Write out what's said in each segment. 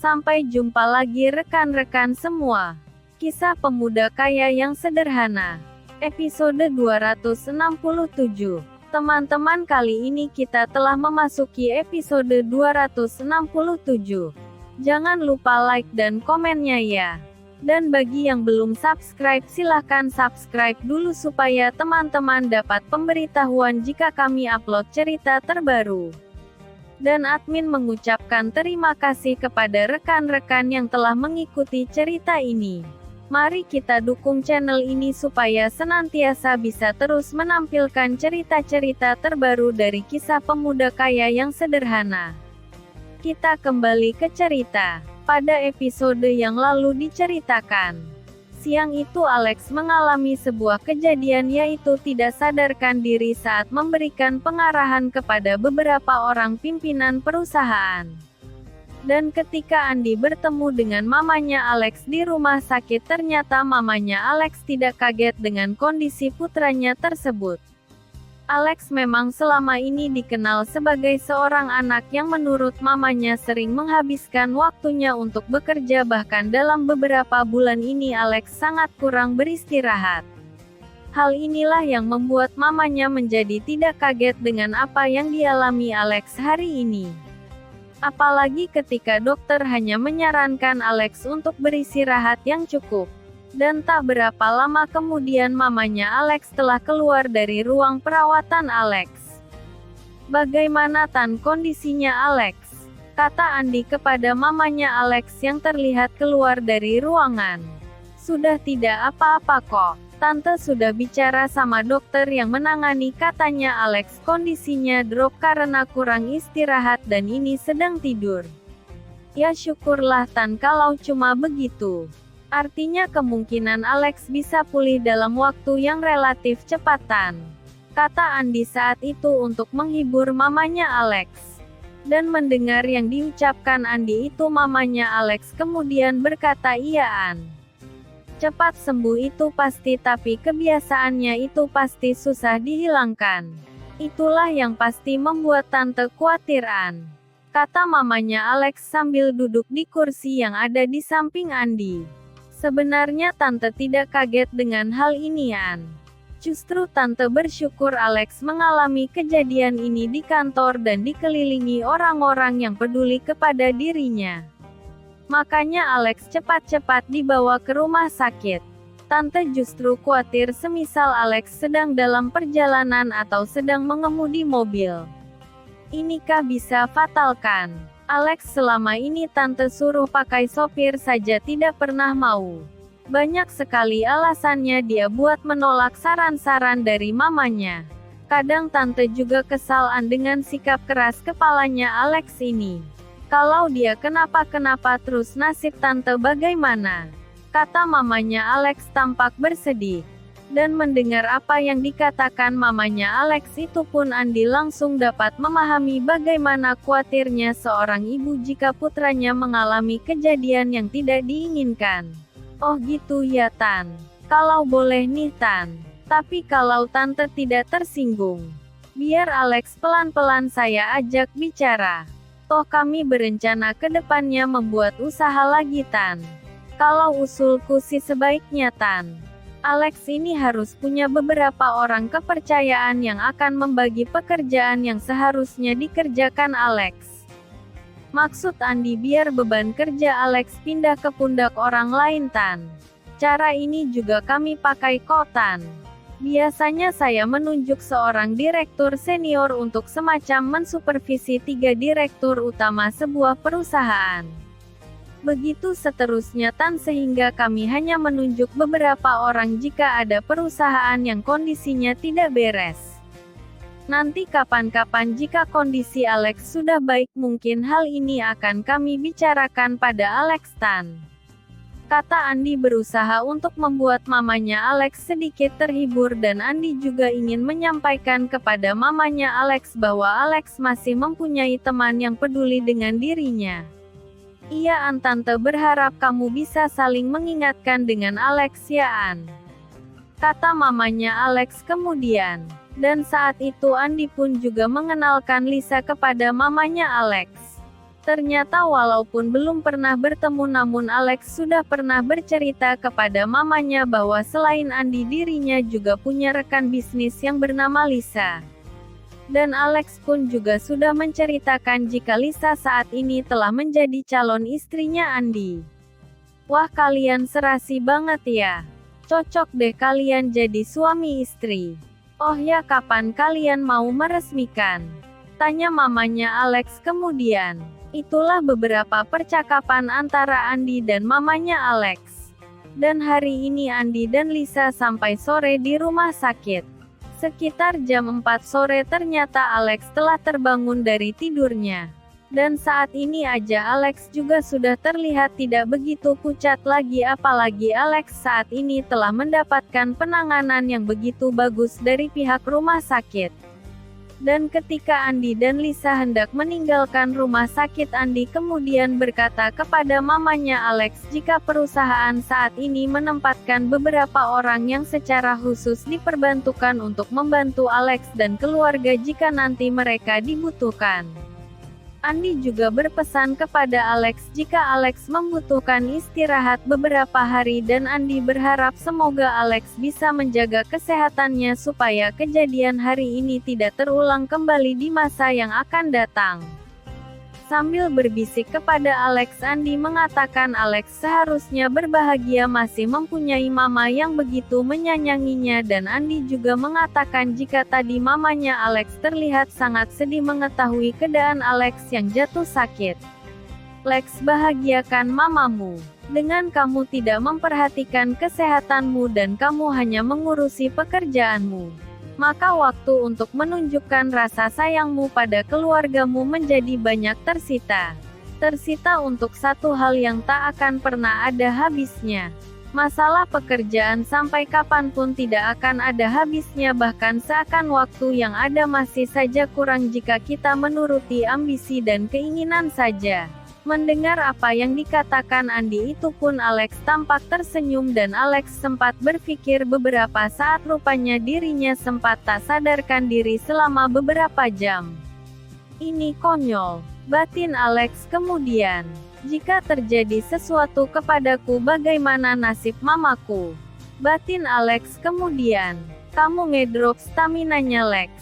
Sampai jumpa lagi rekan-rekan semua. Kisah pemuda kaya yang sederhana. Episode 267. Teman-teman, kali ini kita telah memasuki episode 267. Jangan lupa like dan komennya ya. Dan bagi yang belum subscribe, silahkan subscribe dulu supaya teman-teman dapat pemberitahuan jika kami upload cerita terbaru. Dan admin mengucapkan terima kasih kepada rekan-rekan yang telah mengikuti cerita ini. Mari kita dukung channel ini supaya senantiasa bisa terus menampilkan cerita-cerita terbaru dari kisah pemuda kaya yang sederhana. Kita kembali ke cerita. Pada episode yang lalu diceritakan, siang itu Alex mengalami sebuah kejadian, yaitu tidak sadarkan diri saat memberikan pengarahan kepada beberapa orang pimpinan perusahaan. Dan ketika Andi bertemu dengan mamanya Alex di rumah sakit, ternyata mamanya Alex tidak kaget dengan kondisi putranya tersebut. Alex memang selama ini dikenal sebagai seorang anak yang menurut mamanya sering menghabiskan waktunya untuk bekerja, bahkan dalam beberapa bulan ini Alex sangat kurang beristirahat. Hal inilah yang membuat mamanya menjadi tidak kaget dengan apa yang dialami Alex hari ini. Apalagi ketika dokter hanya menyarankan Alex untuk beristirahat yang cukup. Dan tak berapa lama kemudian mamanya Alex telah keluar dari ruang perawatan Alex. "Bagaimana Tan kondisinya Alex?" kata Andi kepada mamanya Alex yang terlihat keluar dari ruangan. "Sudah tidak apa-apa kok. Tante sudah bicara sama dokter yang menangani," katanya Alex. "Kondisinya drop karena kurang istirahat dan ini sedang tidur." "Ya syukurlah Tan kalau cuma begitu. Artinya kemungkinan Alex bisa pulih dalam waktu yang relatif cepat Tan," kata Andi saat itu untuk menghibur mamanya Alex. Dan mendengar yang diucapkan Andi itu, mamanya Alex kemudian berkata, "Iya An. Cepat sembuh itu pasti, tapi kebiasaannya itu pasti susah dihilangkan. Itulah yang pasti membuat Tante khawatir An," kata mamanya Alex sambil duduk di kursi yang ada di samping Andi. Sebenarnya Tante tidak kaget dengan hal ini An. Justru Tante bersyukur Alex mengalami kejadian ini di kantor dan dikelilingi orang-orang yang peduli kepada dirinya. Makanya Alex cepat-cepat dibawa ke rumah sakit. Tante justru khawatir semisal Alex sedang dalam perjalanan atau sedang mengemudi mobil. Inikah bisa fatal kan? Alex selama ini Tante suruh pakai sopir saja tidak pernah mau. Banyak sekali alasannya dia buat menolak saran-saran dari mamanya. Kadang Tante juga kesalan dengan sikap keras kepalanya Alex ini. "Kalau dia kenapa-kenapa terus nasib Tante bagaimana?" kata mamanya Alex tampak bersedih. Dan mendengar apa yang dikatakan mamanya Alex itu pun Andi langsung dapat memahami bagaimana khawatirnya seorang ibu jika putranya mengalami kejadian yang tidak diinginkan. "Oh gitu ya Tan. Kalau boleh nih Tan. Tapi kalau Tante tidak tersinggung, biar Alex pelan-pelan saya ajak bicara. Toh kami berencana ke depannya membuat usaha lagi Tan. Kalau usulku sih sebaiknya Tan, Alex ini harus punya beberapa orang kepercayaan yang akan membagi pekerjaan yang seharusnya dikerjakan Alex." Maksud Andi biar beban kerja Alex pindah ke pundak orang lain Tan. "Cara ini juga kami pakai kok Tan. Biasanya saya menunjuk seorang direktur senior untuk semacam mensupervisi 3 direktur utama sebuah perusahaan. Begitu seterusnya Tan, sehingga kami hanya menunjuk beberapa orang jika ada perusahaan yang kondisinya tidak beres. Nanti kapan-kapan jika kondisi Alex sudah baik, mungkin hal ini akan kami bicarakan pada Alex Tan," kata Andi berusaha untuk membuat mamanya Alex sedikit terhibur. Dan Andi juga ingin menyampaikan kepada mamanya Alex bahwa Alex masih mempunyai teman yang peduli dengan dirinya. "Iya An, Tante berharap kamu bisa saling mengingatkan dengan Alex ya An," kata mamanya Alex kemudian. Dan saat itu Andi pun juga mengenalkan Lisa kepada mamanya Alex. Ternyata walaupun belum pernah bertemu namun Alex sudah pernah bercerita kepada mamanya bahwa selain Andi dirinya juga punya rekan bisnis yang bernama Lisa. Dan Alex pun juga sudah menceritakan jika Lisa saat ini telah menjadi calon istrinya Andi. Wah, kalian serasi banget ya. Cocok deh kalian jadi suami istri. Oh ya, kapan kalian mau meresmikan? Tanya mamanya Alex kemudian. Itulah beberapa percakapan antara Andi dan mamanya Alex. Dan hari ini Andi dan Lisa sampai sore di rumah sakit. Sekitar jam 4 sore ternyata Alex telah terbangun dari tidurnya. Dan saat ini aja Alex juga sudah terlihat tidak begitu pucat lagi, apalagi Alex saat ini telah mendapatkan penanganan yang begitu bagus dari pihak rumah sakit. Dan ketika Andi dan Lisa hendak meninggalkan rumah sakit, Andi kemudian berkata kepada mamanya Alex jika perusahaan saat ini menempatkan beberapa orang yang secara khusus diperbantukan untuk membantu Alex dan keluarga jika nanti mereka dibutuhkan. Andi juga berpesan kepada Alex jika Alex membutuhkan istirahat beberapa hari dan Andi berharap semoga Alex bisa menjaga kesehatannya supaya kejadian hari ini tidak terulang kembali di masa yang akan datang. Sambil berbisik kepada Alex, Andi mengatakan Alex seharusnya berbahagia masih mempunyai mama yang begitu menyayanginya, dan Andi juga mengatakan jika tadi mamanya Alex terlihat sangat sedih mengetahui keadaan Alex yang jatuh sakit. Lex, bahagiakan mamamu. Dengan kamu tidak memperhatikan kesehatanmu dan kamu hanya mengurusi pekerjaanmu, maka waktu untuk menunjukkan rasa sayangmu pada keluargamu menjadi banyak tersita. Tersita untuk satu hal yang tak akan pernah ada habisnya. Masalah pekerjaan sampai kapanpun tidak akan ada habisnya, bahkan seakan waktu yang ada masih saja kurang jika kita menuruti ambisi dan keinginan saja. Mendengar apa yang dikatakan Andi itu pun Alex tampak tersenyum dan Alex sempat berpikir beberapa saat rupanya dirinya sempat tak sadarkan diri selama beberapa jam. Ini konyol, batin Alex kemudian. Jika terjadi sesuatu kepadaku bagaimana nasib mamaku? Batin Alex kemudian. Kamu ngedrop staminanya Lex.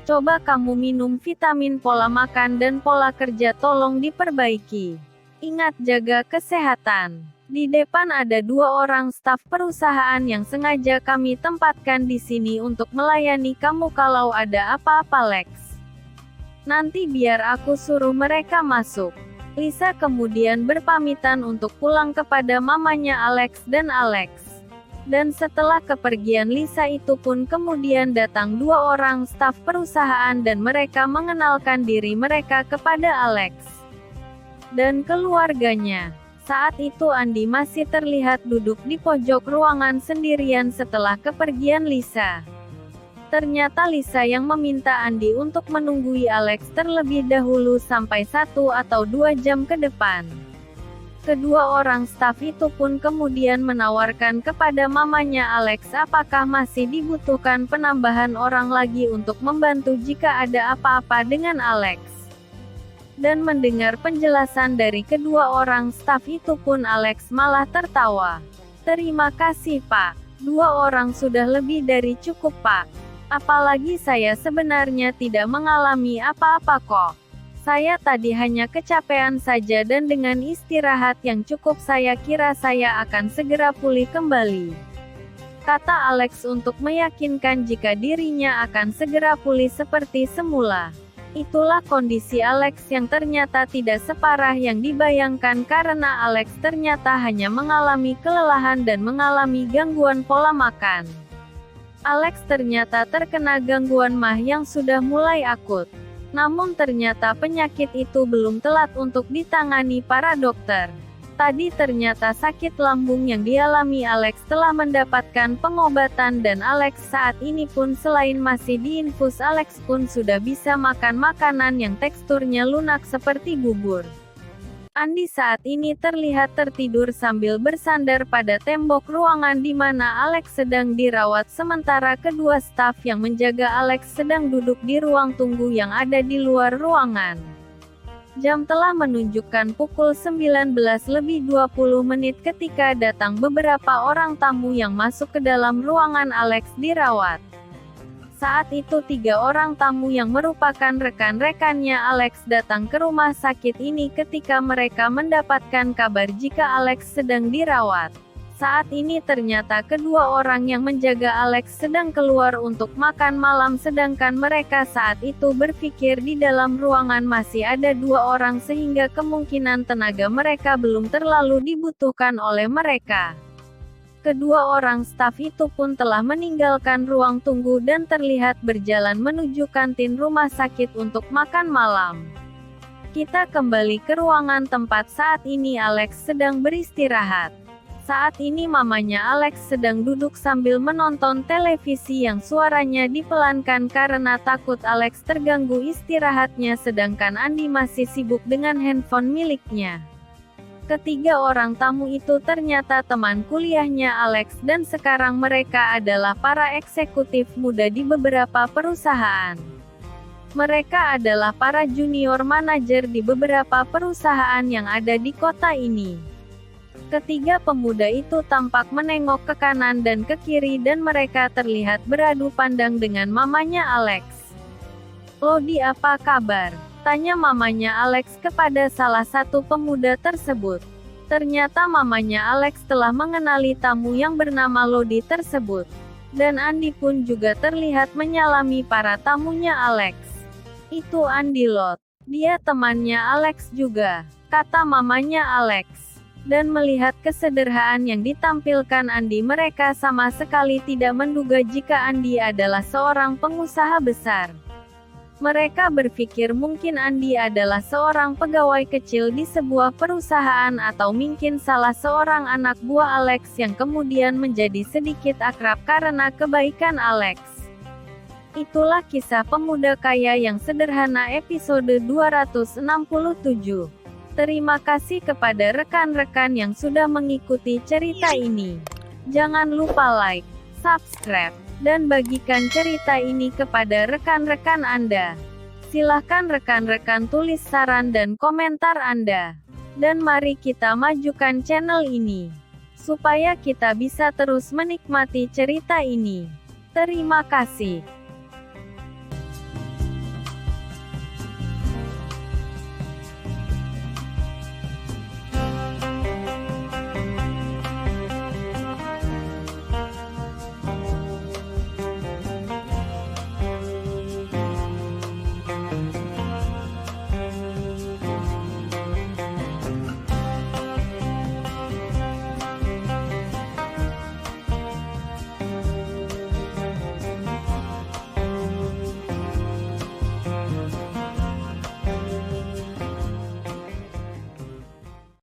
Coba kamu minum vitamin, pola makan dan pola kerja tolong diperbaiki. Ingat jaga kesehatan. Di depan ada 2 orang staf perusahaan yang sengaja kami tempatkan di sini untuk melayani kamu kalau ada apa-apa Lex. Nanti biar aku suruh mereka masuk. Lisa kemudian berpamitan untuk pulang kepada mamanya Alex dan Alex. Dan setelah kepergian Lisa itu pun kemudian datang 2 orang staf perusahaan dan mereka mengenalkan diri mereka kepada Alex dan keluarganya. Saat itu Andi masih terlihat duduk di pojok ruangan sendirian setelah kepergian Lisa. Ternyata Lisa yang meminta Andi untuk menunggui Alex terlebih dahulu sampai 1 atau 2 jam ke depan. Kedua orang staf itu pun kemudian menawarkan kepada mamanya Alex apakah masih dibutuhkan penambahan orang lagi untuk membantu jika ada apa-apa dengan Alex. Dan mendengar penjelasan dari kedua orang staf itu pun Alex malah tertawa. Terima kasih Pak, 2 orang sudah lebih dari cukup Pak. Apalagi saya sebenarnya tidak mengalami apa-apa kok. Saya tadi hanya kecapean saja dan dengan istirahat yang cukup saya kira saya akan segera pulih kembali. Kata Alex untuk meyakinkan jika dirinya akan segera pulih seperti semula. Itulah kondisi Alex yang ternyata tidak separah yang dibayangkan karena Alex ternyata hanya mengalami kelelahan dan mengalami gangguan pola makan. Alex ternyata terkena gangguan MAH yang sudah mulai akut. Namun ternyata penyakit itu belum telat untuk ditangani para dokter. Tadi ternyata sakit lambung yang dialami Alex telah mendapatkan pengobatan dan Alex saat ini pun selain masih diinfus Alex pun sudah bisa makan makanan yang teksturnya lunak seperti bubur. Andi saat ini terlihat tertidur sambil bersandar pada tembok ruangan di mana Alex sedang dirawat sementara kedua staf yang menjaga Alex sedang duduk di ruang tunggu yang ada di luar ruangan. Jam telah menunjukkan pukul 19:20 ketika datang beberapa orang tamu yang masuk ke dalam ruangan Alex dirawat. Saat itu 3 orang tamu yang merupakan rekan-rekannya Alex datang ke rumah sakit ini ketika mereka mendapatkan kabar jika Alex sedang dirawat. Saat ini ternyata kedua orang yang menjaga Alex sedang keluar untuk makan malam sedangkan mereka saat itu berpikir di dalam ruangan masih ada 2 orang sehingga kemungkinan tenaga mereka belum terlalu dibutuhkan oleh mereka. Kedua orang staf itu pun telah meninggalkan ruang tunggu dan terlihat berjalan menuju kantin rumah sakit untuk makan malam. Kita kembali ke ruangan tempat saat ini Alex sedang beristirahat. Saat ini mamanya Alex sedang duduk sambil menonton televisi yang suaranya dipelankan karena takut Alex terganggu istirahatnya sedangkan Andy masih sibuk dengan handphone miliknya. Ketiga orang tamu itu ternyata teman kuliahnya Alex dan sekarang mereka adalah para eksekutif muda di beberapa perusahaan. Mereka adalah para junior manajer di beberapa perusahaan yang ada di kota ini. Ketiga pemuda itu tampak menengok ke kanan dan ke kiri dan mereka terlihat beradu pandang dengan mamanya Alex. "Lodi, apa kabar?" tanya mamanya Alex kepada salah satu pemuda tersebut. Ternyata mamanya Alex telah mengenali tamu yang bernama Lodi tersebut. Dan Andy pun juga terlihat menyalami para tamunya Alex. "Itu Andy Lot. Dia temannya Alex juga," kata mamanya Alex. Dan melihat kesederhanaan yang ditampilkan Andy, mereka sama sekali tidak menduga jika Andy adalah seorang pengusaha besar. Mereka berpikir mungkin Andy adalah seorang pegawai kecil di sebuah perusahaan atau mungkin salah seorang anak buah Alex yang kemudian menjadi sedikit akrab karena kebaikan Alex. Itulah kisah pemuda kaya yang sederhana episode 267. Terima kasih kepada rekan-rekan yang sudah mengikuti cerita ini. Jangan lupa like, subscribe, dan bagikan cerita ini kepada rekan-rekan Anda. Silahkan rekan-rekan tulis saran dan komentar Anda. Dan mari kita majukan channel ini, supaya kita bisa terus menikmati cerita ini. Terima kasih.